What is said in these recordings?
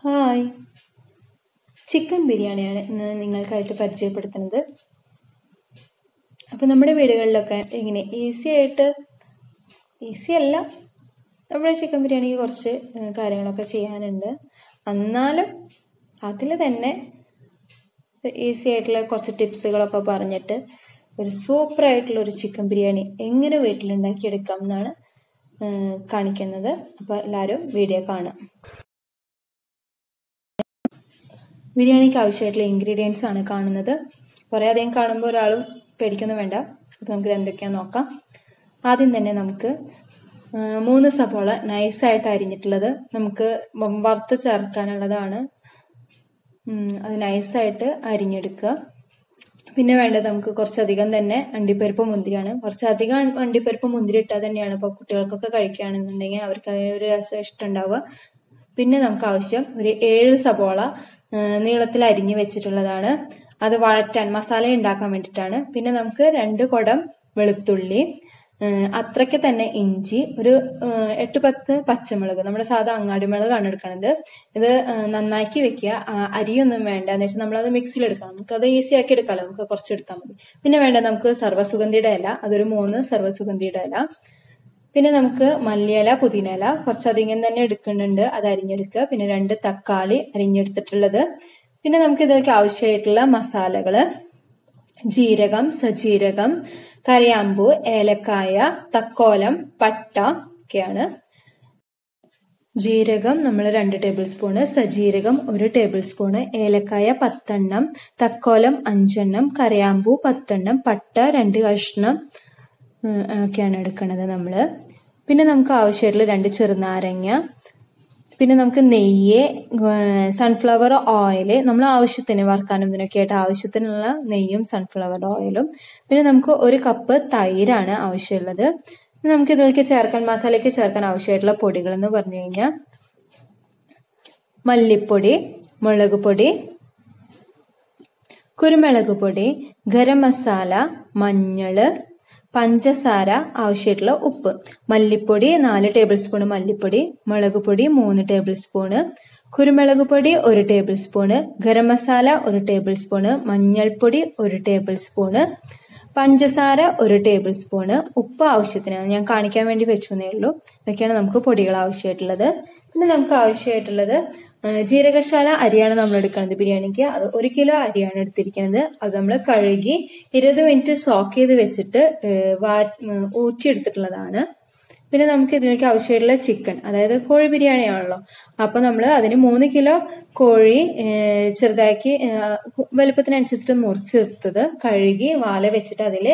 Hi, chicken ബിരിയാണിയാണ് ഇന്ന് നിങ്ങൾക്കായിട്ട് പരിചയപ്പെടുത്തുന്നത്. അപ്പോൾ നമ്മുടെ വീടുകളിലൊക്കെ ഇങ്ങനെ ഈസി അല്ല, നമ്മുടെ ചിക്കൻ ബിരിയാണിക്ക് കുറച്ച് കാര്യങ്ങളൊക്കെ ചെയ്യാനുണ്ട്. എന്നാലും അതിൽ തന്നെ ഈസി ആയിട്ടുള്ള കുറച്ച് ടിപ്സുകളൊക്കെ പറഞ്ഞിട്ട് ഒരു സൂപ്പറായിട്ടുള്ള ഒരു ചിക്കൻ ബിരിയാണി എങ്ങനെ വീട്ടിലുണ്ടാക്കിയെടുക്കാം എന്നാണ് കാണിക്കുന്നത്. അപ്പോൾ എല്ലാവരും വീഡിയോ കാണാം. ബിരിയാണിക്ക് ആവശ്യമായിട്ടുള്ള ഇൻഗ്രീഡിയൻസ് ആണ് കാണുന്നത്. കുറേ അധികം കാണുമ്പോൾ ഒരാളും പേടിക്കൊന്നും വേണ്ട. അപ്പോൾ നമുക്കിത് എന്തൊക്കെയാണെന്ന് നോക്കാം. ആദ്യം തന്നെ നമുക്ക് 3 സവോള നൈസായിട്ട് അരിഞ്ഞിട്ടുള്ളത് നമുക്ക് വറുത്ത് ചേർക്കാനുള്ളതാണ്. അത് നൈസായിട്ട് അരിഞ്ഞെടുക്കുക. പിന്നെ വേണ്ടത് നമുക്ക് കുറച്ചധികം തന്നെ അണ്ടിപ്പരിപ്പ് മുന്തിരിയാണ്. കുറച്ചധികം അണ്ടിപ്പരിപ്പ് മുന്തിരി ഇട്ടാൽ തന്നെയാണ് ഇപ്പോൾ കുട്ടികൾക്കൊക്കെ കഴിക്കുകയാണെന്നുണ്ടെങ്കിൽ അവർക്ക് അതിനൊരു രസം ഇഷ്ടമുണ്ടാവുക. പിന്നെ നമുക്ക് ആവശ്യം ഒരു 7 സവോള നീളത്തിൽ അരിഞ്ഞു വെച്ചിട്ടുള്ളതാണ്. അത് വഴറ്റാൻ മസാല ഉണ്ടാക്കാൻ വേണ്ടിയിട്ടാണ്. പിന്നെ നമുക്ക് 2 കുടം വെളുത്തുള്ളി, അത്രയ്ക്ക് തന്നെ ഇഞ്ചി, ഒരു 8-10 പച്ചമുളക്, നമ്മുടെ സാധാ അങ്ങാടി മുളകാണ് എടുക്കണത്. ഇത് നന്നാക്കി വെക്കുക. അരിയൊന്നും വേണ്ട, എന്ന് വെച്ചാൽ നമ്മളത് മിക്സിയിൽ എടുക്കാം. നമുക്കത് ഈസി ആക്കി എടുക്കാമല്ലോ, നമുക്ക് കുറച്ചെടുത്താൽ മതി. പിന്നെ വേണ്ട നമുക്ക് സർവ്വസുഗന്ധിയുടെ ഇല, അതൊരു 3 സർവ്വസുഗന്ധിയുടെ ഇല. പിന്നെ നമുക്ക് മല്ലിയില, പുതിനയില കുറച്ചധികം തന്നെ എടുക്കുന്നുണ്ട്, അത് അരിഞ്ഞെടുക്കുക. പിന്നെ 2 തക്കാളി അരിഞ്ഞെടുത്തിട്ടുള്ളത്. പിന്നെ നമുക്ക് ഇതിലേക്ക് ആവശ്യമായിട്ടുള്ള മസാലകള് ജീരകം, സജീരകം, കരയാമ്പൂ, ഏലക്കായ, തക്കോലം, പട്ട ഒക്കെയാണ്. ജീരകം നമ്മൾ 2 ടേബിൾ സ്പൂണ്, സജീരകം 1 ടേബിൾ സ്പൂണ്, ഏലക്കായ 10 എണ്ണം, തക്കോലം 5 എണ്ണം, കരയാമ്പൂ 10 എണ്ണം, പട്ട 2 കഷ്ണം ഒക്കെയാണ് എടുക്കുന്നത് നമ്മള്. പിന്നെ നമുക്ക് ആവശ്യമായിട്ടുള്ള 2 ചെറുനാരങ്ങ. പിന്നെ നമുക്ക് നെയ്യ്, സൺഫ്ലവർ ഓയില്, നമ്മൾ ആവശ്യത്തിന് വറുക്കാനും ഇതിനൊക്കെ ആയിട്ട് ആവശ്യത്തിനുള്ള നെയ്യും സൺഫ്ലവർ ഓയിലും. പിന്നെ നമുക്ക് 1 കപ്പ് തൈരാണ് ആവശ്യമുള്ളത്. നമുക്ക് ഇതിലേക്ക് മസാലയ്ക്ക് ചേർക്കാൻ ആവശ്യമായിട്ടുള്ള പൊടികൾ എന്ന് പറഞ്ഞു കഴിഞ്ഞാൽ മല്ലിപ്പൊടി, മുളക് പൊടി, കുരുമുളക് പൊടി, ഗരം മസാല, മഞ്ഞള്, പഞ്ചസാര, ആവശ്യമായിട്ടുള്ള ഉപ്പ്. മല്ലിപ്പൊടി 4 ടേബിൾ സ്പൂണ് മല്ലിപ്പൊടി, മുളക് പൊടി 3 ടേബിൾ സ്പൂണ്, കുരുമുളക് പൊടി 1 table spoon, garam masala 1 table spoon, മഞ്ഞൾപ്പൊടി 1 ടേബിൾ സ്പൂണ്, പഞ്ചസാര 1 ടേബിൾ സ്പൂണ്, ഉപ്പ് ആവശ്യത്തിനാണ്, ഞാൻ കാണിക്കാൻ വേണ്ടി വെച്ചെന്നേ ഉള്ളൂ. ഇതൊക്കെയാണ് നമുക്ക് പൊടികൾ ആവശ്യമായിട്ടുള്ളത്. പിന്നെ നമുക്ക് ആവശ്യമായിട്ടുള്ളത് ജീരകശാല അരിയാണ് നമ്മൾ എടുക്കുന്നത് ബിരിയാണിക്ക്. അത് 1 കിലോ അരിയാണ് എടുത്തിരിക്കുന്നത്. അത് നമ്മൾ കഴുകി 20 മിനിറ്റ് സോക്ക് ചെയ്ത് വെച്ചിട്ട് ഊറ്റിയെടുത്തിട്ടുള്ളതാണ്. പിന്നെ നമുക്ക് ഇതിലേക്ക് ആവശ്യമായിട്ടുള്ള ചിക്കൻ, അതായത് കോഴി ബിരിയാണി ആണല്ലോ. അപ്പൊ നമ്മൾ അതിന് 3 കിലോ കോഴി ചെറുതാക്കി വലുപ്പത്തിനനുസരിച്ചിട്ട് മുറിച്ചെടുത്തത് കഴുകി വാല വെച്ചിട്ട് അതിൽ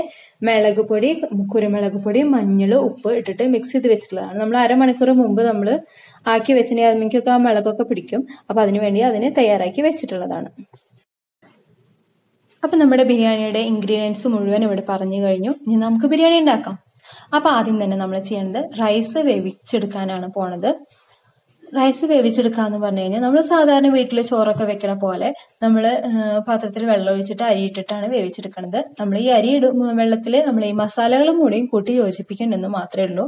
മുളക് പൊടി, കുരുമുളക് പൊടി, മഞ്ഞൾ, ഉപ്പ് ഇട്ടിട്ട് മിക്സ് ചെയ്ത് വെച്ചിട്ടുള്ളതാണ്. നമ്മൾ അരമണിക്കൂർ മുമ്പ് നമ്മൾ ആക്കി വെച്ചിട്ടുണ്ടെങ്കിൽ അതിലേക്കൊക്കെ ആ മുളകൊക്കെ പിടിക്കും. അപ്പൊ അതിന് തയ്യാറാക്കി വെച്ചിട്ടുള്ളതാണ്. അപ്പൊ നമ്മുടെ ബിരിയാണിയുടെ ഇൻഗ്രീഡിയൻസ് മുഴുവൻ ഇവിടെ പറഞ്ഞു കഴിഞ്ഞു. ഇനി നമുക്ക് ബിരിയാണി ഉണ്ടാക്കാം. അപ്പൊ ആദ്യം തന്നെ നമ്മൾ ചെയ്യേണ്ടത് റൈസ് വേവിച്ചെടുക്കാനാണ് പോണത്. റൈസ് വേവിച്ചെടുക്കാന്ന് പറഞ്ഞു കഴിഞ്ഞാൽ നമ്മൾ സാധാരണ വീട്ടിൽ ചോറൊക്കെ വെക്കണ പോലെ നമ്മൾ പാത്രത്തിൽ വെള്ളം ഒഴിച്ചിട്ട് അരി ഇട്ടിട്ടാണ് വേവിച്ചെടുക്കണത്. നമ്മൾ ഈ അരി വെള്ളത്തിൽ നമ്മൾ ഈ മസാലകളും കൂടിയും കൂട്ടി യോജിപ്പിക്കണമെന്ന് മാത്രമേ ഉള്ളൂ.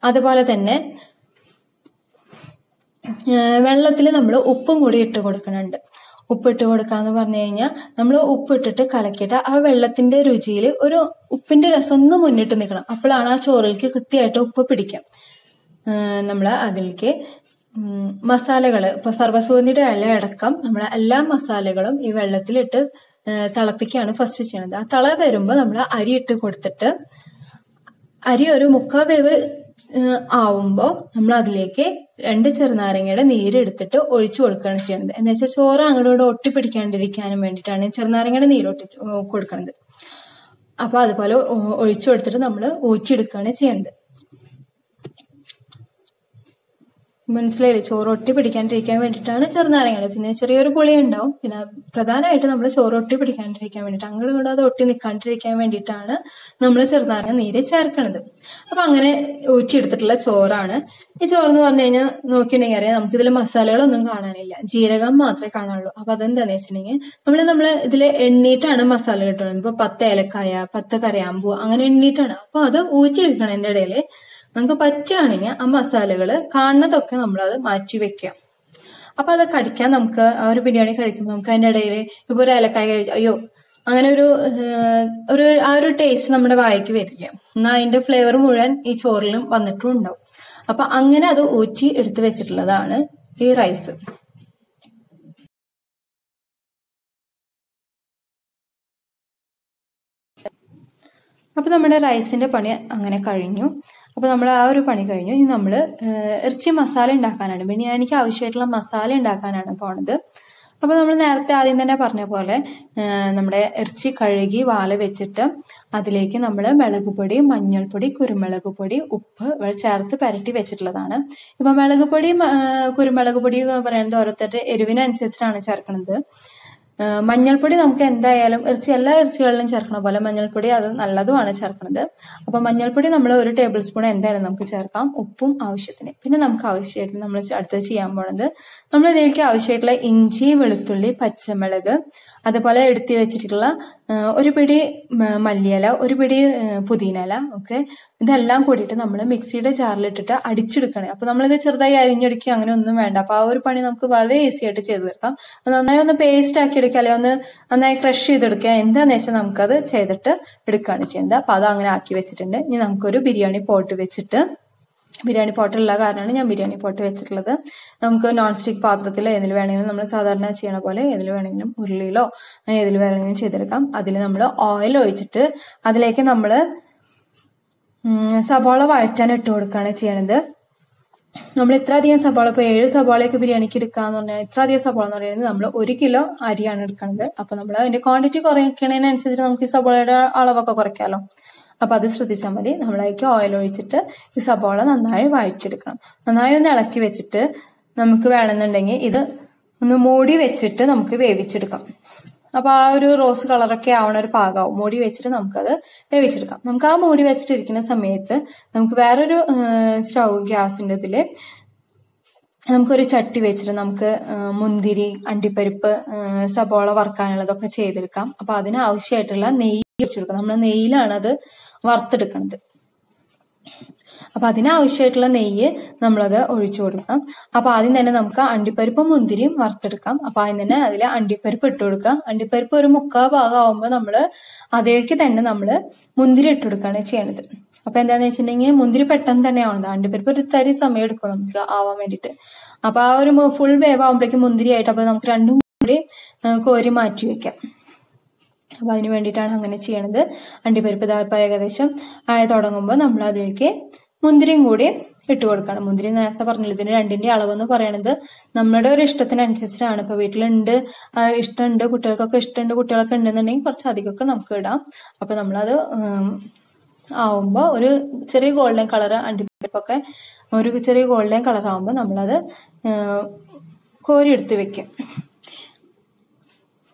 അതുപോലെ തന്നെ വെള്ളത്തിൽ നമ്മൾ ഉപ്പും കൂടി ഇട്ട് കൊടുക്കുന്നുണ്ട്. ഉപ്പിട്ട് കൊടുക്കാന്ന് പറഞ്ഞു കഴിഞ്ഞാൽ നമ്മൾ ഉപ്പിട്ടിട്ട് കലക്കിയിട്ട് ആ വെള്ളത്തിന്റെ രുചിയിൽ ഒരു ഉപ്പിന്റെ രസം ഒന്ന് മുന്നിട്ട് നിൽക്കണം. അപ്പോഴാണ് ആ ചോറിലേക്ക് കൃത്യമായിട്ട് ഉപ്പ് പിടിക്കാം. നമ്മൾ അതിലേക്ക് മസാലകള് ഇപ്പൊ സർവ്വസുഗന്ധിയുടെ ഇല അടക്കം നമ്മൾ എല്ലാ മസാലകളും ഈ വെള്ളത്തിലിട്ട് തിളപ്പിക്കുകയാണ് ഫസ്റ്റ് ചെയ്യണത്. ആ തിള വരുമ്പോൾ നമ്മൾ അരി ഇട്ട് കൊടുത്തിട്ട് അരി ഒരു 3/4 വേവ് ആവുമ്പോൾ നമ്മൾ അതിലേക്ക് 2 ചെറുനാരങ്ങയുടെ നീരെടുത്തിട്ട് ഒഴിച്ചു കൊടുക്കുകയാണ് ചെയ്യുന്നത്. എന്ന് വെച്ചാൽ ചോറ് അങ്ങോട്ട് ഒട്ടിപ്പിടിക്കാണ്ടിരിക്കാനും വേണ്ടിയിട്ടാണ് ചെറുനാരങ്ങയുടെ നീര് കൊടുക്കുന്നത്. അപ്പൊ അതുപോലെ ഒഴിച്ചു കൊടുത്തിട്ട് നമ്മൾ ഊറ്റിയെടുക്കുകയാണ് ചെയ്യേണ്ടത്. മനസ്സിലായില്ലേ? ചോറ് ഒട്ടി പിടിക്കാണ്ടിരിക്കാൻ വേണ്ടിയിട്ടാണ് ചെറുനാരങ്ങയുടെ. പിന്നെ ചെറിയൊരു പുളി ഉണ്ടാവും. പിന്നെ പ്രധാനമായിട്ട് നമ്മൾ ചോറ് ഒട്ടി പിടിക്കാണ്ടിരിക്കാൻ വേണ്ടിയിട്ട് അങ്ങോട്ടും ഇങ്ങോട്ടും അത് ഒട്ടി നിൽക്കാണ്ടിരിക്കാൻ വേണ്ടിയിട്ടാണ് നമ്മൾ ചെറുനാരങ്ങ നീര് ചേർക്കണത്. അപ്പൊ അങ്ങനെ ഊറ്റിയെടുത്തിട്ടുള്ള ചോറാണ് ഈ ചോറെന്ന് പറഞ്ഞു കഴിഞ്ഞാൽ. നോക്കിയിട്ടുണ്ടെങ്കിൽ അറിയാം നമുക്കിതിൽ മസാലകളൊന്നും കാണാനില്ല, ജീരകം മാത്രമേ കാണാനുള്ളൂ. അപ്പൊ അതെന്താന്ന് വെച്ചിട്ടുണ്ടെങ്കിൽ നമ്മൾ ഇതിൽ എണ്ണീട്ടാണ് മസാല കിട്ടുന്നത്. ഇപ്പൊ 10 ഏലക്കായ, 10 കരയാമ്പൂ അങ്ങനെ എണ്ണീട്ടാണ്. അപ്പൊ അത് ഊറ്റിയെടുക്കണതിന്റെ ഇടയിൽ നമുക്ക് പറ്റുകയാണെങ്കിൽ ആ മസാലകള് കാണുന്നതൊക്കെ നമ്മളത് മാറ്റി വെക്കാം. അപ്പൊ അത് കടിക്കാൻ നമുക്ക് ആ ഒരു ബിരിയാണി കഴിക്കുമ്പോൾ നമുക്ക് അതിന്റെ ഇടയിൽ ഇപ്പൊ ഒരു ഏലക്കായ കഴിച്ചു അയ്യോ അങ്ങനെ ആ ഒരു ടേസ്റ്റ് നമ്മുടെ വായിക്ക് വരില്ല. എന്നാൽ അതിന്റെ ഫ്ലേവർ മുഴുവൻ ഈ ചോറിലും വന്നിട്ടും ഉണ്ടാവും. അപ്പൊ അങ്ങനെ അത് ഊറ്റി എടുത്ത് വെച്ചിട്ടുള്ളതാണ് ഈ റൈസ്. അപ്പൊ നമ്മുടെ റൈസിന്റെ പണി അങ്ങനെ കഴിഞ്ഞു. അപ്പൊ നമ്മൾ ആ ഒരു പണി കഴിഞ്ഞു. ഇനി നമ്മൾ ഇറച്ചി മസാല ഉണ്ടാക്കാനാണ്, ബിരിയാണിക്ക് ആവശ്യമായിട്ടുള്ള മസാല ഉണ്ടാക്കാനാണ് പോണത്. അപ്പൊ നമ്മൾ നേരത്തെ ആദ്യം തന്നെ പറഞ്ഞ പോലെ നമ്മുടെ ഇറച്ചി കഴുകി വാല വെച്ചിട്ട് അതിലേക്ക് നമ്മൾ മുളക് പൊടി, മഞ്ഞൾപ്പൊടി, കുരുമുളക് പൊടി, ഉപ്പ് ചേർത്ത് പുരട്ടി വെച്ചിട്ടുള്ളതാണ്. ഇപ്പൊ മുളക് പൊടി, കുരുമുളക് പൊടി എന്ന് പറയുന്നത് ഓരോരുത്തരുടെ എരിവിനനുസരിച്ചിട്ടാണ് ചേർക്കുന്നത്. മഞ്ഞൾപ്പൊടി നമുക്ക് എന്തായാലും എല്ലാ ഇറച്ചികളിലും ചേർക്കണ പോലെ മഞ്ഞൾപ്പൊടി അത് നല്ലതുമാണ് ചേർക്കുന്നത്. അപ്പൊ മഞ്ഞൾപ്പൊടി നമ്മൾ 1 ടേബിൾ സ്പൂൺ എന്തായാലും നമുക്ക് ചേർക്കാം, ഉപ്പും ആവശ്യത്തിന്. പിന്നെ നമുക്ക് ആവശ്യമായിട്ട് നമ്മൾ അടുത്തത് ചെയ്യാൻ പോണത്, നമ്മൾ ഇതിലേക്ക് ആവശ്യമായിട്ടുള്ള ഇഞ്ചി, വെളുത്തുള്ളി, പച്ചമുളക്, അതുപോലെ എടുത്തി വെച്ചിട്ടുള്ള 1 പിടി മല്ലിയില, 1 പിടി പുതിനയില, ഒക്കെ ഇതെല്ലാം കൂടിയിട്ട് നമ്മൾ മിക്സിയുടെ ജാറിലിട്ടിട്ട് അടിച്ചെടുക്കണം. അപ്പൊ നമ്മളിത് ചെറുതായി അരിഞ്ഞെടുക്കുക അങ്ങനെ ഒന്നും വേണ്ട. അപ്പൊ ആ ഒരു പണി നമുക്ക് വളരെ ഈസി ആയിട്ട് ചെയ്ത് തീർക്കാം. നന്നായി ഒന്ന് പേസ്റ്റ് ആക്കി എടുക്കുക, അല്ലെങ്കിൽ ഒന്ന് നന്നായി ക്രഷ് ചെയ്തെടുക്കുക, എന്താന്ന് വെച്ചാൽ നമുക്കത് ചെയ്തിട്ട് എടുക്കുകയാണ് ചെയ്യുന്നത്. അപ്പൊ അത് അങ്ങനെ ആക്കി വെച്ചിട്ടുണ്ട്. ഇനി നമുക്കൊരു ബിരിയാണി പോട്ട് വെച്ചിട്ട്, ബിരിയാണി പോട്ടുള്ള കാരണമാണ് ഞാൻ ബിരിയാണി പോട്ട് വെച്ചിട്ടുള്ളത്. നമുക്ക് നോൺ സ്റ്റിക് പാത്രത്തിൽ ഏതിൽ വേണമെങ്കിലും നമ്മൾ സാധാരണ ചെയ്യണ പോലെ ഏതിൽ വേണമെങ്കിലും ഉരുളിയിലോ ഏതിൽ വേണമെങ്കിലും ചെയ്തെടുക്കാം. അതിൽ നമ്മൾ ഓയിൽ ഒഴിച്ചിട്ട് അതിലേക്ക് നമ്മൾ സവാള വഴറ്റാൻ ഇട്ട് കൊടുക്കുകയാണ് ചെയ്യണത്. നമ്മൾ ഇത്ര അധികം സവാള, ഇപ്പൊ 7 സവാളയൊക്കെ ബിരിയാണിക്ക് എടുക്കാന്ന് പറഞ്ഞാൽ ഇത്ര അധികം സവാള എന്ന് പറയുന്നത് നമ്മൾ 1 കിലോ അരിയാണ് എടുക്കുന്നത്. അപ്പൊ നമ്മൾ അതിന്റെ ക്വാണ്ടിറ്റി കുറയ്ക്കണതിനനുസരിച്ച് നമുക്ക് ഈ സവാളയുടെ അളവൊക്കെ കുറയ്ക്കാമല്ലോ. അപ്പൊ അത് ശ്രദ്ധിച്ചാൽ മതി. നമ്മളതിലേക്ക് ഓയിൽ ഒഴിച്ചിട്ട് ഈ സവാള നന്നായി വഴറ്റിയെടുക്കണം. നന്നായി ഒന്ന് ഇളക്കി വെച്ചിട്ട് നമുക്ക് വേണമെന്നുണ്ടെങ്കിൽ ഇത് ഒന്ന് മൂടി വെച്ചിട്ട് നമുക്ക് വേവിച്ചെടുക്കാം. അപ്പൊ ആ ഒരു റോസ് കളറൊക്കെ ആവണ ഒരു പാകമാവും. മൂടി വെച്ചിട്ട് നമുക്കത് വേവിച്ചെടുക്കാം. നമുക്ക് ആ മൂടി വെച്ചിട്ടിരിക്കുന്ന സമയത്ത് നമുക്ക് വേറൊരു ഗ്യാസിന്റെ ഇതില് നമുക്കൊരു ചട്ടി വെച്ചിട്ട് നമുക്ക് മുന്തിരി, അണ്ടിപ്പരിപ്പ്, സബോള വറുക്കാനുള്ളതൊക്കെ ചെയ്തെടുക്കാം. അപ്പൊ അതിന് ആവശ്യമായിട്ടുള്ള നെയ്യ് വെച്ചെടുക്കാം. നമ്മൾ നെയ്യിലാണ് അത് വറുത്തെടുക്കുന്നത്. അപ്പൊ അതിനാവശ്യമായിട്ടുള്ള നെയ്യ് നമ്മളത് ഒഴിച്ചു കൊടുക്കാം. അപ്പൊ ആദ്യം തന്നെ നമുക്ക് അണ്ടിപ്പരിപ്പും മുന്തിരിയും വറുത്തെടുക്കാം. അപ്പൊ ആദ്യം തന്നെ അതിൽ അണ്ടിപ്പരിപ്പ് ഇട്ട് കൊടുക്കാം. അണ്ടിപ്പരിപ്പ് ഒരു 3/4 ഭാഗം ആവുമ്പോൾ നമ്മള് അതിലേക്ക് തന്നെ നമ്മള് മുന്തിരി ഇട്ട് കൊടുക്കുകയാണ് ചെയ്യണത്. അപ്പൊ എന്താന്ന് വെച്ചിട്ടുണ്ടെങ്കിൽ മുന്തിരി പെട്ടെന്ന് തന്നെ ആവുന്നത്, അണ്ടിപ്പരിപ്പ് ഒരു തരി സമയം എടുക്കും നമുക്ക് ആവാൻ വേണ്ടിയിട്ട്. അപ്പൊ ആ ഒരു ഫുൾ വേവ് ആവുമ്പോഴേക്കും മുന്തിരി ആയിട്ട് അപ്പൊ നമുക്ക് രണ്ടും കൂടി കോരി മാറ്റി വെക്കാം. അപ്പൊ അതിന് വേണ്ടിയിട്ടാണ് അങ്ങനെ ചെയ്യണത്. അണ്ടിപ്പരിപ്പ് ഇപ്പൊ ഏകദേശം ആയി തുടങ്ങുമ്പോൾ നമ്മൾ അതിലേക്ക് മുന്തിരിയും കൂടി ഇട്ട് കൊടുക്കണം. മുന്തിരി നേരത്തെ പറഞ്ഞില്ല, ഇതിന് 2ന്റെ അളവെന്ന് പറയണത് നമ്മുടെ ഒരു ഇഷ്ടത്തിനനുസരിച്ചിട്ടാണ്. ഇപ്പൊ വീട്ടിലുണ്ട്, ഇഷ്ടമുണ്ട്, കുട്ടികൾക്കൊക്കെ ഇഷ്ടമുണ്ട്, കുട്ടികളൊക്കെ ഉണ്ടെന്നുണ്ടെങ്കിൽ കുറച്ച് അധികമൊക്കെ നമുക്ക് ഇടാം. അപ്പൊ നമ്മളത് ആവുമ്പോ ഒരു ചെറിയ ഗോൾഡൻ കളർ, അണ്ടിപ്പരിപ്പൊക്കെ ഒരു ചെറിയ ഗോൾഡൻ കളർ ആവുമ്പോൾ നമ്മളത് കോരി എടുത്ത് വെക്കും.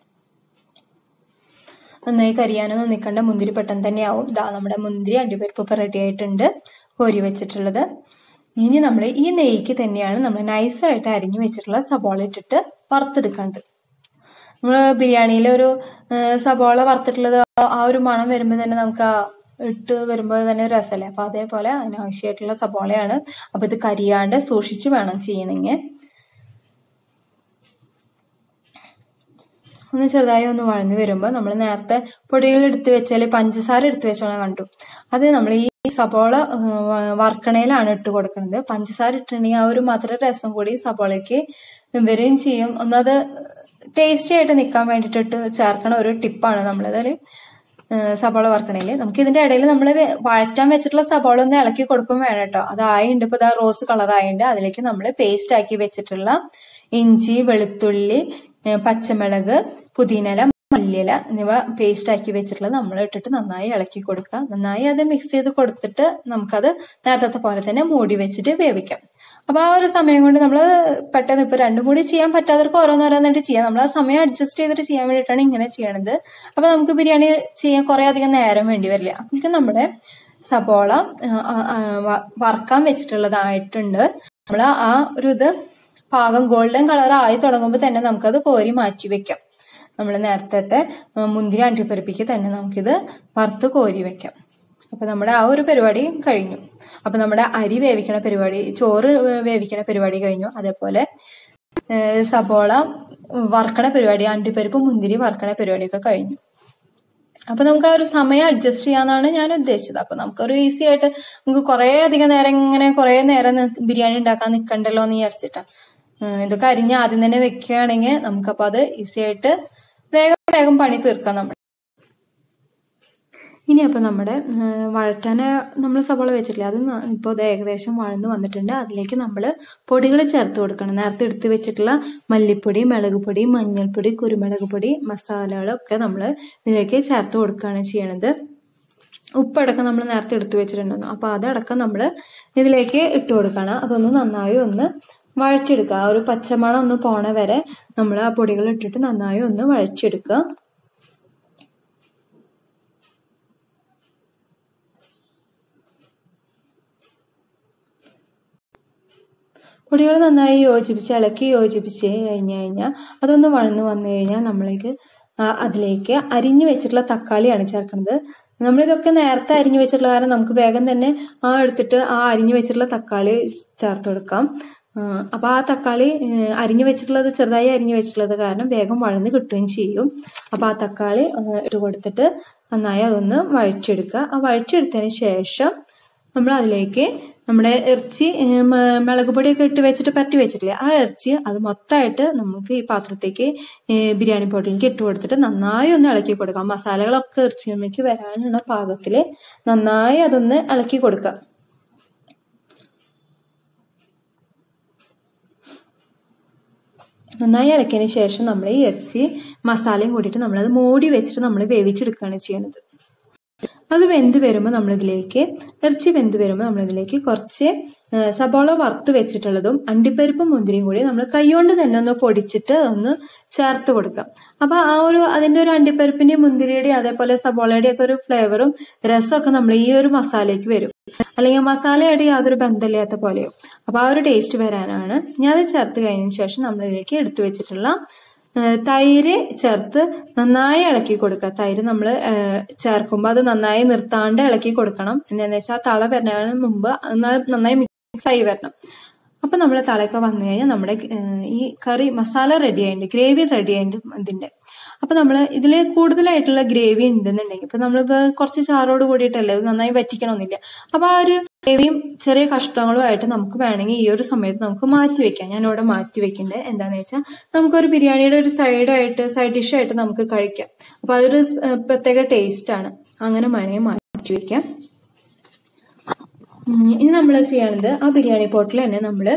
നന്നായി കരിയാനൊന്നും നിൽക്കേണ്ട, മുന്തിരി പെട്ടെന്ന് തന്നെ ആവും. ഇതാ നമ്മുടെ മുന്തിരി, അണ്ടിപ്പരിപ്പ് റെഡി ആയിട്ടുണ്ട്, കോരി വെച്ചിട്ടുള്ളത്. ഇനി നമ്മൾ ഈ നെയ്ക്ക് തന്നെയാണ് നമ്മൾ നൈസായിട്ട് അരിഞ്ഞു വെച്ചിട്ടുള്ള സബോള ഇട്ടിട്ട് വറുത്തെടുക്കുന്നത്. നമ്മൾ ബിരിയാണിയിൽ ഒരു സബോള വറുത്തിട്ടുള്ളത് ആ ഒരു മണം വരുമ്പോൾ തന്നെ നമുക്ക് ഇട്ട് വരുമ്പോൾ തന്നെ ഒരു രസമല്ലേ. അപ്പൊ അതേപോലെ അതിനാവശ്യമായിട്ടുള്ള സബോളയാണ്. അപ്പൊ ഇത് കരിയാണ്ട് സൂക്ഷിച്ച് വേണം ചെയ്യണമെങ്കിൽ. ഒന്ന് ചെറുതായി ഒന്ന് വഴന്നു വരുമ്പോൾ നമ്മൾ നേരത്തെ പൊടികൾ എടുത്ത് വെച്ചാൽ പഞ്ചസാര എടുത്ത് വെച്ചോളാം കണ്ടു. അത് നമ്മൾ ഈ സബോള വറുക്കണയിലാണ് ഇട്ട് കൊടുക്കുന്നത്. പഞ്ചസാര ഇട്ടിട്ടുണ്ടെങ്കിൽ ആ ഒരു മധുര രസം കൂടി സബോളയ്ക്ക് വരികയും ചെയ്യും. ഒന്നത് ടേസ്റ്റി ആയിട്ട് നിൽക്കാൻ വേണ്ടിയിട്ട് ഇട്ട് ചേർക്കണ ഒരു ടിപ്പാണ് നമ്മളതിൽ സബോള വറുക്കണേല്. നമുക്ക് ഇതിന്റെ ഇടയിൽ നമ്മൾ വഴറ്റാൻ വെച്ചിട്ടുള്ള സബോള ഒന്ന് ഇളക്കി കൊടുക്കും വേണം കേട്ടോ. അതായുണ്ട്, ഇപ്പൊ ഇതാ റോസ് കളർ ആയുണ്ട്. അതിലേക്ക് നമ്മൾ പേസ്റ്റ് ആക്കി വെച്ചിട്ടുള്ള ഇഞ്ചി, വെളുത്തുള്ളി, പച്ചമുളക്, പുതിനയില, മല്ലിയില എന്നിവ പേസ്റ്റ് ആക്കി വെച്ചിട്ടുള്ളത് നമ്മൾ ഇട്ടിട്ട് നന്നായി ഇളക്കി കൊടുക്കുക. നന്നായി അത് മിക്സ് ചെയ്ത് കൊടുത്തിട്ട് നമുക്കത് നേരത്തെ പോലെ തന്നെ മൂടി വെച്ചിട്ട് വേവിക്കാം. അപ്പൊ ആ ഒരു സമയം കൊണ്ട് നമ്മൾ പെട്ടെന്ന് ഇപ്പൊ രണ്ടും കൂടി ചെയ്യാൻ പറ്റാത്തവർക്ക് ഓരോന്നോരോന്നായിട്ട് ചെയ്യാം. നമ്മൾ ആ സമയം അഡ്ജസ്റ്റ് ചെയ്തിട്ട് ചെയ്യാൻ വേണ്ടിയിട്ടാണ് ഇങ്ങനെ ചെയ്യണത്. അപ്പൊ നമുക്ക് ബിരിയാണി ചെയ്യാൻ കുറെ അധികം നേരം വേണ്ടി വരില്ല. നമുക്ക് നമ്മുടെ സബോള വറുക്കാൻ വെച്ചിട്ടുള്ളതായിട്ടുണ്ട്. നമ്മൾ ആ ഒരു ഇത് പാകം ഗോൾഡൻ കളർ ആയി തുടങ്ങുമ്പോൾ തന്നെ നമുക്കത് കോരി മാറ്റി വെക്കാം. നമ്മൾ നേരത്തെ മുന്തിരി അണ്ടിപ്പരിപ്പിക്ക് തന്നെ നമുക്കിത് വറുത്ത് കോരി വെക്കാം. അപ്പൊ നമ്മുടെ ആ ഒരു പരിപാടി കഴിഞ്ഞു. അപ്പൊ നമ്മുടെ അരി വേവിക്കണ പരിപാടി, ചോറ് വേവിക്കണ പരിപാടി കഴിഞ്ഞു. അതേപോലെ സബോള വറക്കണ പരിപാടി, അണ്ടിപ്പരിപ്പ് മുന്തിരി വറക്കണ പരിപാടിയൊക്കെ കഴിഞ്ഞു. അപ്പൊ നമുക്ക് ആ ഒരു സമയം അഡ്ജസ്റ്റ് ചെയ്യാന്നാണ് ഞാൻ ഉദ്ദേശിച്ചത്. അപ്പൊ നമുക്കൊരു ഈസി ആയിട്ട് നമുക്ക് കുറെ അധികം നേരം ഇങ്ങനെ കുറെ നേരം ബിരിയാണി ഉണ്ടാക്കാൻ നിൽക്കണ്ടല്ലോ എന്ന് വിചാരിച്ചിട്ടാ. ഇതൊക്കെ അരിഞ്ഞ് ആദ്യം തന്നെ വെക്കുകയാണെങ്കിൽ നമുക്കപ്പോ അത് ഈസി ആയിട്ട് വേഗം വേഗം പണി തീർക്കാം നമ്മൾ. ഇനി അപ്പൊ നമ്മുടെ വഴറ്റാന് നമ്മൾ സവാള വെച്ചിട്ടില്ല, അത് ഇപ്പോൾ ഇത് ഏകദേശം വഴന്ന് വന്നിട്ടുണ്ട്. അതിലേക്ക് നമ്മൾ പൊടികൾ ചേർത്ത് കൊടുക്കണം. നേരത്തെ എടുത്ത് വെച്ചിട്ടുള്ള മല്ലിപ്പൊടി, മുളക് പൊടി, മഞ്ഞൾപ്പൊടി, കുരുമുളക് പൊടി, മസാലകളൊക്കെ നമ്മൾ ഇതിലേക്ക് ചേർത്ത് കൊടുക്കുകയാണ് ചെയ്യണത്. ഉപ്പടക്കം നമ്മൾ നേരത്തെ എടുത്തു വെച്ചിട്ടുണ്ടെന്നു, അപ്പൊ അതടക്കം നമ്മൾ ഇതിലേക്ക് ഇട്ട് കൊടുക്കണം. അതൊന്ന് നന്നായി ഒന്ന് വഴച്ചെടുക്കുക. ആ ഒരു പച്ചമണം ഒന്ന് പോണ വരെ നമ്മൾ ആ പൊടികൾ ഇട്ടിട്ട് നന്നായി ഒന്ന് വഴച്ചെടുക്കുക. പൊടികൾ നന്നായി ഇളക്കി യോജിപ്പിച്ച് കഴിഞ്ഞാൽ അതൊന്ന് വഴന്ന് വന്നു കഴിഞ്ഞാൽ നമ്മൾക്ക് അതിലേക്ക് അരിഞ്ഞു വെച്ചിട്ടുള്ള തക്കാളിയാണ് ചേർക്കുന്നത്. നമ്മളിതൊക്കെ നേരത്തെ അരിഞ്ഞു വെച്ചിട്ടുള്ള കാരണം നമുക്ക് വേഗം തന്നെ എടുത്തിട്ട് ആ അരിഞ്ഞു വെച്ചിട്ടുള്ള തക്കാളി ചേർത്ത് കൊടുക്കാം. അപ്പൊ ആ തക്കാളി അരിഞ്ഞു വെച്ചിട്ടുള്ളത് ചെറുതായി അരിഞ്ഞു വെച്ചിട്ടുള്ളത് കാരണം വേഗം വഴന്ന് കിട്ടുകയും ചെയ്യും. അപ്പൊ ആ തക്കാളി ഇട്ട് കൊടുത്തിട്ട് നന്നായി അതൊന്ന് വഴച്ചെടുക്കുക. ആ വഴച്ചെടുത്തതിന് ശേഷം നമ്മൾ അതിലേക്ക് നമ്മുടെ ഇറച്ചി മുളക് പൊടിയൊക്കെ ഇട്ട് വെച്ചിട്ട് പറ്റി വെച്ചിട്ടില്ലേ, ആ ഇറച്ചി അത് മൊത്തമായിട്ട് നമുക്ക് ഈ പാത്രത്തേക്ക് ബിരിയാണി പോട്ടിലേക്ക് ഇട്ട് കൊടുത്തിട്ട് നന്നായി ഒന്ന് ഇളക്കി കൊടുക്കാം. മസാലകളൊക്കെ ഇറച്ചിയിലേക്ക് വരാനുള്ള പാകത്തില് നന്നായി അതൊന്ന് ഇളക്കി കൊടുക്കാം. നന്നായി ഇളക്കിയതിന് ശേഷം നമ്മൾ ഈ ഇറച്ചി മസാലയും കൂടിയിട്ട് നമ്മളത് മൂടി വെച്ചിട്ട് നമ്മൾ വേവിച്ചെടുക്കുകയാണ് ചെയ്യുന്നത്. അത് വെന്ത് വരുമ്പോൾ ഇറച്ചി വെന്ത് വരുമ്പോൾ നമ്മളിതിലേക്ക് കുറച്ച് സബോള വറുത്ത് വെച്ചിട്ടുള്ളതും അണ്ടിപ്പരിപ്പും മുന്തിരിയും കൂടി നമ്മൾ കൈകൊണ്ട് തന്നെ ഒന്ന് പൊടിച്ചിട്ട് ഒന്ന് ചേർത്ത് കൊടുക്കാം. അപ്പൊ അതിന്റെ ഒരു അണ്ടിപ്പരിപ്പിന്റെയും മുന്തിരിയുടെയും അതേപോലെ സബോളയുടെയും ഒക്കെ ഒരു ഫ്ലേവറും രസമൊക്കെ നമ്മൾ ഈ ഒരു മസാലയ്ക്ക് വരും. അല്ലെങ്കിൽ മസാലയുടെ യാതൊരു ബന്ധമില്ലാത്ത പോലെയോ. അപ്പൊ ആ ഒരു ടേസ്റ്റ് വരാനാണ്. ഞാൻ അത് ചേർത്ത് കഴിഞ്ഞതിന് ശേഷം നമ്മളിതിലേക്ക് എടുത്തു വെച്ചിട്ടുള്ള തൈര് ചേർത്ത് നന്നായി ഇളക്കി കൊടുക്കുക. തൈര് നമ്മൾ ചേർക്കുമ്പോൾ അത് നന്നായി നിർത്താണ്ട് ഇളക്കി കൊടുക്കണം. എന്താണെന്ന് വെച്ചാൽ തള വരുന്നതിന് മുമ്പ് നന്നായി മിക്സ് ആയി വരണം. അപ്പൊ നമ്മൾ തളയൊക്കെ വന്നു കഴിഞ്ഞാൽ നമ്മുടെ ഈ കറി മസാല റെഡി ആയിട്ടുണ്ട്, ഗ്രേവി റെഡി ആയിട്ടുണ്ട് ഇതിന്റെ. അപ്പൊ നമ്മൾ ഇതിൽ കൂടുതലായിട്ടുള്ള ഗ്രേവി ഉണ്ടെന്നുണ്ടെങ്കിൽ ഇപ്പൊ നമ്മളിപ്പോ കുറച്ച് ചാറോട് കൂടിയിട്ടല്ലേ, അത് നന്നായി വറ്റിക്കണമെന്നില്ല. അപ്പൊ ആ ഒരു ഗ്രേവിയും ചെറിയ കഷ്ണങ്ങളും ആയിട്ട് നമുക്ക് വേണമെങ്കിൽ ഈ ഒരു സമയത്ത് നമുക്ക് മാറ്റി വെക്കാം. ഞാനിവിടെ മാറ്റി വെക്കുന്നത് എന്താന്ന് വെച്ചാൽ നമുക്കൊരു ബിരിയാണിയുടെ ഒരു സൈഡ് ഡിഷായിട്ട് നമുക്ക് കഴിക്കാം. അപ്പൊ അതൊരു പ്രത്യേക ടേസ്റ്റ് ആണ്. അങ്ങനെ വേണമെങ്കിൽ മാറ്റി വെക്കാം. ഇനി നമ്മൾ ചെയ്യണത് ആ ബിരിയാണി പോട്ടിൽ തന്നെ നമ്മൾ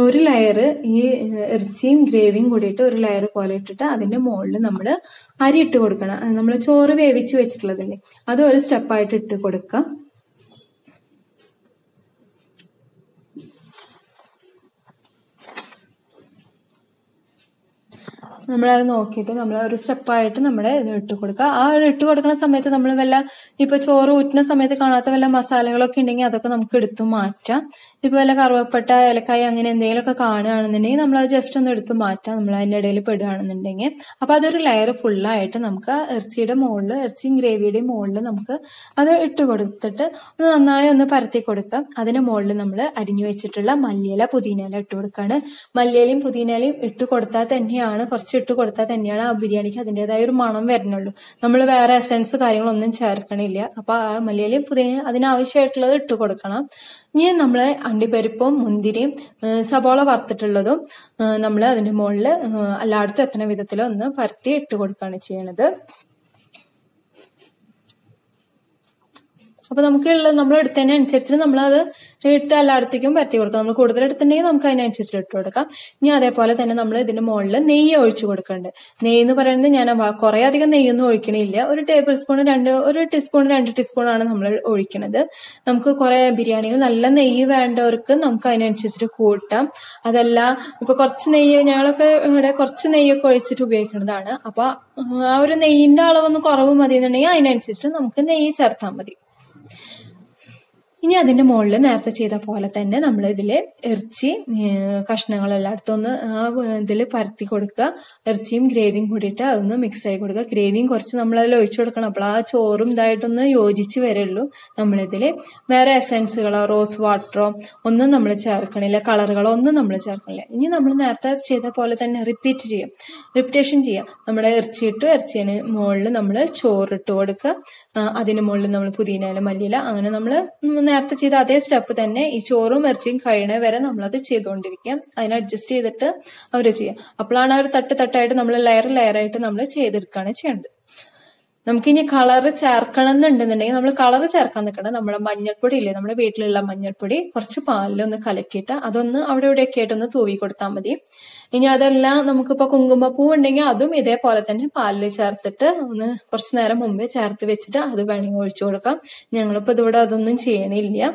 ഒരു ലെയർ ഈ ഇറച്ചിയും ഗ്രേവിയും കൂടിയിട്ട് ഒരു ലെയർ പോലെ ഇട്ടിട്ട് അതിന്റെ മുകളിൽ നമ്മൾ അരി ഇട്ട് കൊടുക്കണം. നമ്മൾ ചോറ് വേവിച്ച് വെച്ചിട്ടുള്ളതല്ലേ, അത് ഒരു സ്റ്റെപ്പായിട്ട് ഇട്ട് കൊടുക്കാം. നമ്മളത് നോക്കിയിട്ട് നമ്മൾ ഒരു സ്റ്റെപ്പായിട്ട് നമ്മുടെ ഇത് ഇട്ട് കൊടുക്കുക. ആ ഇട്ട് കൊടുക്കുന്ന സമയത്ത് നമ്മൾ ഇപ്പൊ ചോറ് ഊറ്റുന്ന സമയത്ത് കാണാത്ത വല്ല മസാലകളൊക്കെ ഉണ്ടെങ്കിൽ അതൊക്കെ നമുക്ക് എടുത്തു മാറ്റാം. ഇപ്പൊ വല്ല കറുവപ്പട്ട, ഏലക്കായ അങ്ങനെ എന്തെങ്കിലുമൊക്കെ കാണുകയാണെന്നുണ്ടെങ്കിൽ നമ്മൾ അത് ജസ്റ്റ് ഒന്ന് എടുത്ത് മാറ്റാം, നമ്മൾ അതിന്റെ ഇടയിൽ പെടുകയാണെന്നുണ്ടെങ്കിൽ. അപ്പൊ അതൊരു ലെയർ ഫുള്ളായിട്ട് നമുക്ക് ഇറച്ചിയുടെ മുകളിൽ, ഇറച്ചിയും ഗ്രേവിയുടെയും മുകളിൽ നമുക്ക് അത് ഇട്ട് കൊടുത്തിട്ട് ഒന്ന് നന്നായി ഒന്ന് പരത്തി കൊടുക്കാം. അതിന്റെ മുകളിൽ നമ്മൾ അരിഞ്ഞു വെച്ചിട്ടുള്ള മല്ലിയില, പുതിനയില ഇട്ട് കൊടുക്കാണ്. മല്ലിയിലയും പുതിനയിലയും ഇട്ട് കൊടുത്താൽ തന്നെയാണ്, കുറച്ച് ഇട്ട് കൊടുത്താൽ തന്നെയാണ് ആ ബിരിയാണിക്ക് അതിൻ്റെതായ ഒരു മണം വരുന്നുള്ളൂ. നമ്മൾ വേറെ എസൻസ് കാര്യങ്ങളൊന്നും ചേർക്കണില്ല. അപ്പൊ ആ മല്ലിയിലയും പുതിനയിലയും അതിനാവശ്യമായിട്ടുള്ളത് ഇട്ട് കൊടുക്കണം. ഇനി നമ്മൾ അണ്ടിപ്പരിപ്പും മുന്തിരിയും സബോള വറുത്തിട്ടുള്ളതും നമ്മൾ അതിന്റെ മുകളിൽ എല്ലായിടത്തും എത്തുന്ന വിധത്തിൽ ഒന്ന് പരത്തി ഇട്ട് കൊടുക്കുകയാണ് ചെയ്യണത്. അപ്പൊ നമ്മൾ എടുത്തതിന് അനുസരിച്ച് നമ്മളത് ഇട്ട് എല്ലായിടത്തേക്കും പരത്തി കൊടുക്കാം. നമ്മൾ കൂടുതൽ എടുത്തിട്ടുണ്ടെങ്കിൽ നമുക്ക് അതിനനുസരിച്ച് ഇട്ട് കൊടുക്കാം. ഇനി അതേപോലെ തന്നെ നമ്മൾ ഇതിന്റെ മുകളിൽ നെയ്യ് ഒഴിച്ചു കൊടുക്കുന്നുണ്ട്. നെയ്യ് എന്ന് പറയുന്നത് ഞാൻ കുറെ അധികം നെയ്യൊന്നും ഒഴിക്കണില്ല. ഒരു ടീസ്പൂൺ 2 ടീസ്പൂൺ ആണ് നമ്മൾ ഒഴിക്കണത്. നമുക്ക് കുറെ ബിരിയാണികൾ നല്ല നെയ്യ് വേണ്ടവർക്ക് നമുക്ക് അതിനനുസരിച്ചിട്ട് കൂട്ടാം. അതല്ല ഇപ്പൊ കുറച്ച് നെയ്യ്, ഞങ്ങളൊക്കെ ഇവിടെ കുറച്ച് നെയ്യൊക്കെ ഒഴിച്ചിട്ട് ഉപയോഗിക്കുന്നതാണ്. അപ്പൊ ആ ഒരു നെയ്യിന്റെ അളവൊന്ന് കുറവ് മതി എന്നുണ്ടെങ്കിൽ അതിനനുസരിച്ച് നമുക്ക് നെയ്യ് ചേർത്താൽ മതി. ഇനി അതിന്റെ മുകളിൽ നേരത്തെ ചെയ്ത പോലെ തന്നെ നമ്മൾ ഇതില് ഇറച്ചി കഷ്ണങ്ങളെല്ലായിടത്തും ഒന്ന് ഇതിൽ പരത്തി കൊടുക്കുക. ഇറച്ചിയും ഗ്രേവിയും കൂടിയിട്ട് അതൊന്ന് മിക്സ് ആയി കൊടുക്കുക. ഗ്രേവിയും കുറച്ച് നമ്മൾ അതിൽ ഒഴിച്ചു കൊടുക്കണം. അപ്പോൾ ആ ചോറും ഇതായിട്ടൊന്ന് യോജിച്ച് വരുള്ളൂ. നമ്മളിതില് വേറെ എസൻസുകളോ റോസ് വാട്ടറോ ഒന്നും നമ്മൾ ചേർക്കണില്ല, കളറുകളോ ഒന്നും നമ്മൾ ചേർക്കണില്ല. ഇനി നമ്മൾ നേരത്തെ ചെയ്ത പോലെ തന്നെ റിപ്പീറ്റേഷൻ ചെയ്യാം. നമ്മുടെ ഇറച്ചിന് മുകളിൽ നമ്മൾ ചോറിട്ട് കൊടുക്കുക. അതിന് മുകളിൽ നമ്മൾ പുതിനയില മല്ലിയില അങ്ങനെ നമ്മൾ നേരത്തെ ചെയ്ത അതേ സ്റ്റെപ്പ് തന്നെ ഈ ചോറും ഇറച്ചിയും കഴിയണ വരെ നമ്മളത് ചെയ്തുകൊണ്ടിരിക്കുക. അതിനെ അഡ്ജസ്റ്റ് ചെയ്തിട്ട് അവർ ചെയ്യാം. അപ്പോഴാണ് അവർ തട്ടായിട്ട് നമ്മൾ ലെയറായിട്ട് നമ്മൾ ചെയ്തെടുക്കുകയാണ് ചെയ്യേണ്ടത്. നമുക്കിനി കളറ് ചേർക്കണം എന്നുണ്ടെന്നുണ്ടെങ്കിൽ നമ്മൾ കളറ് ചേർക്കാൻ നിൽക്കണം. നമ്മുടെ മഞ്ഞൾപ്പൊടി ഇല്ലേ, നമ്മുടെ വീട്ടിലുള്ള മഞ്ഞൾപ്പൊടി കുറച്ച് പാലിലൊന്ന് കലക്കിയിട്ട് അതൊന്ന് അവിടെ ഇവിടെയൊക്കെ ആയിട്ടൊന്ന് തൂവി കൊടുത്താൽ മതി. ഇനി അതെല്ലാം നമുക്കിപ്പോൾ കുങ്കുമപ്പൂ ഉണ്ടെങ്കിൽ അതും ഇതേപോലെ തന്നെ പാലിൽ ചേർത്തിട്ട് ഒന്ന് കുറച്ച് നേരം മുമ്പേ ചേർത്ത് വെച്ചിട്ട് അത് വേണമെങ്കിൽ ഒഴിച്ചു കൊടുക്കാം. ഞങ്ങളിപ്പോൾ ഇതിവിടെ അതൊന്നും ചെയ്യണില്ല.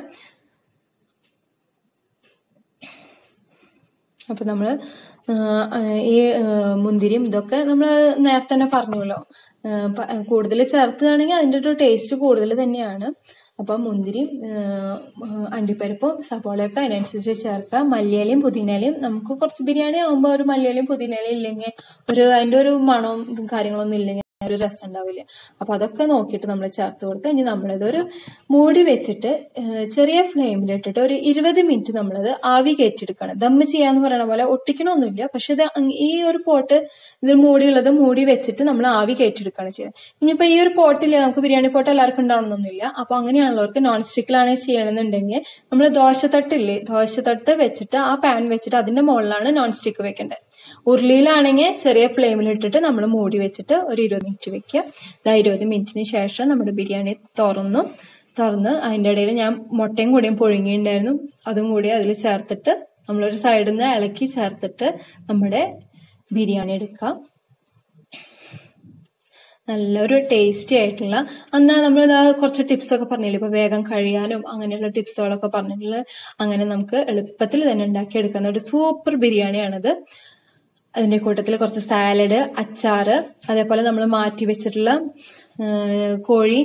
അപ്പൊ നമ്മള് ഈ മുന്തിരിയും ഇതൊക്കെ നമ്മൾ നേരത്തെ തന്നെ പറഞ്ഞല്ലോ, കൂടുതൽ ചേർക്കുകയാണെങ്കിൽ അതിൻ്റെ ഒരു ടേസ്റ്റ് കൂടുതൽ തന്നെയാണ്. അപ്പൊ മുന്തിരിയും അണ്ടിപ്പരിപ്പും സവോളയൊക്കെ അതിനനുസരിച്ച് ചേർക്കുക. മല്ലിയിലയും പുതിനയിലയും നമുക്ക് കുറച്ച് ബിരിയാണി ആകുമ്പോൾ ഒരു മല്ലിയിലയും പുതിനയിലയും ഇല്ലെങ്കിൽ അതിന്റെ ഒരു മണവും കാര്യങ്ങളൊന്നും ഇല്ലെങ്കിൽ ഒരു രസം ഉണ്ടാവില്ല. അപ്പൊ അതൊക്കെ നോക്കിയിട്ട് നമ്മൾ ചേർത്ത് കൊടുക്കുക. ഇനി നമ്മളിതൊരു മൂടി വെച്ചിട്ട് ചെറിയ ഫ്ലെയിമിലിട്ടിട്ട് ഒരു 20 മിനിറ്റ് നമ്മളത് ആവി കയറ്റിയെടുക്കണം. ദമ്മ് ചെയ്യാന്ന് പറയുന്ന പോലെ ഒട്ടിക്കണമൊന്നുമില്ല. പക്ഷെ ഇത് ഈ ഒരു പോട്ട് ഇത് മൂടി വെച്ചിട്ട് നമ്മൾ ആവി കയറ്റിയെടുക്കുകയാണ് ചെയ്യുന്നത്. ഇനിയിപ്പോ ഈ ഒരു പോട്ടില്ല, നമുക്ക് ബിരിയാണി പോട്ട് എല്ലാവർക്കും ഉണ്ടാവണമെന്നൊന്നുമില്ല. അപ്പൊ അങ്ങനെയാണുള്ളവർക്ക് നോൺ സ്റ്റിക്കിലാണ് ചെയ്യണമെന്നുണ്ടെങ്കിൽ നമ്മൾ ദോശത്തട്ട് വെച്ചിട്ട് ആ പാൻ വെച്ചിട്ട് അതിന്റെ മുകളിലാണ് നോൺ സ്റ്റിക്ക് വെക്കേണ്ടത്. ഉരുളിയിലാണെങ്കിൽ ചെറിയ ഫ്ലെയിമിലിട്ടിട്ട് നമ്മൾ മൂടി വെച്ചിട്ട് ഒരു 20 മിനിറ്റ് വെക്കുക. 20 മിനിറ്റിന് ശേഷം നമ്മുടെ ബിരിയാണി തുറന്ന് അതിൻ്റെ ഇടയിൽ ഞാൻ മുട്ടയും കൂടിയും പുഴുങ്ങിയിട്ടുണ്ടായിരുന്നു. അതും കൂടി അതിൽ ചേർത്തിട്ട് നമ്മളൊരു സൈഡിൽ നിന്ന് ഇളക്കി ചേർത്തിട്ട് നമ്മുടെ ബിരിയാണി എടുക്കാം. നല്ലൊരു ടേസ്റ്റി ആയിട്ടുള്ള, അന്നാ നമ്മൾ കുറച്ച് ടിപ്സ് ഒക്കെ പറഞ്ഞില്ലേ, ഇപ്പൊ വേഗം കഴിയാനും അങ്ങനെയുള്ള ടിപ്സുകളൊക്കെ പറഞ്ഞിട്ടുള്ളത്. അങ്ങനെ നമുക്ക് എളുപ്പത്തിൽ തന്നെ ഉണ്ടാക്കിയെടുക്കുന്ന ഒരു സൂപ്പർ ബിരിയാണിയാണിത്. അതിന്റെ കൂട്ടത്തിൽ കുറച്ച് സാലഡ്, അച്ചാറ്, അതേപോലെ നമ്മൾ മാറ്റി വെച്ചിട്ടുള്ള കോഴി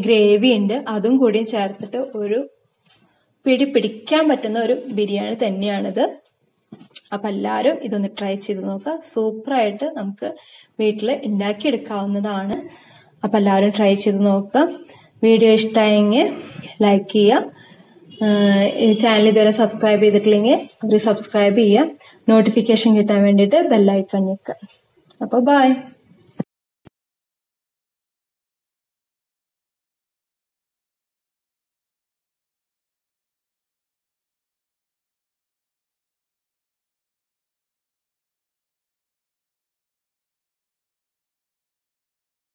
ഗ്രേവി ഉണ്ട്, അതും കൂടി ചേർത്തിട്ട് ഒരു പിടിക്കാൻ പറ്റുന്ന ഒരു ബിരിയാണി തന്നെയാണിത്. അപ്പൊ എല്ലാവരും ഇതൊന്ന് ട്രൈ ചെയ്ത് നോക്കുക. സൂപ്പറായിട്ട് നമുക്ക് വീട്ടിൽ ഉണ്ടാക്കിയെടുക്കാവുന്നതാണ്. അപ്പൊ എല്ലാവരും ട്രൈ ചെയ്ത് നോക്കുക. വീഡിയോ ഇഷ്ടമായെങ്കിൽ ലൈക്ക് ചെയ്യുക. ചാനൽ ഇതുവരെ സബ്സ്ക്രൈബ് ചെയ്തിട്ടില്ലെങ്കിൽ അവർ സബ്സ്ക്രൈബ് ചെയ്യുക. നോട്ടിഫിക്കേഷൻ കിട്ടാൻ വേണ്ടിയിട്ട് ബെല്ലൈക്കൺ ഞെക്കുക. അപ്പോൾ ബൈ.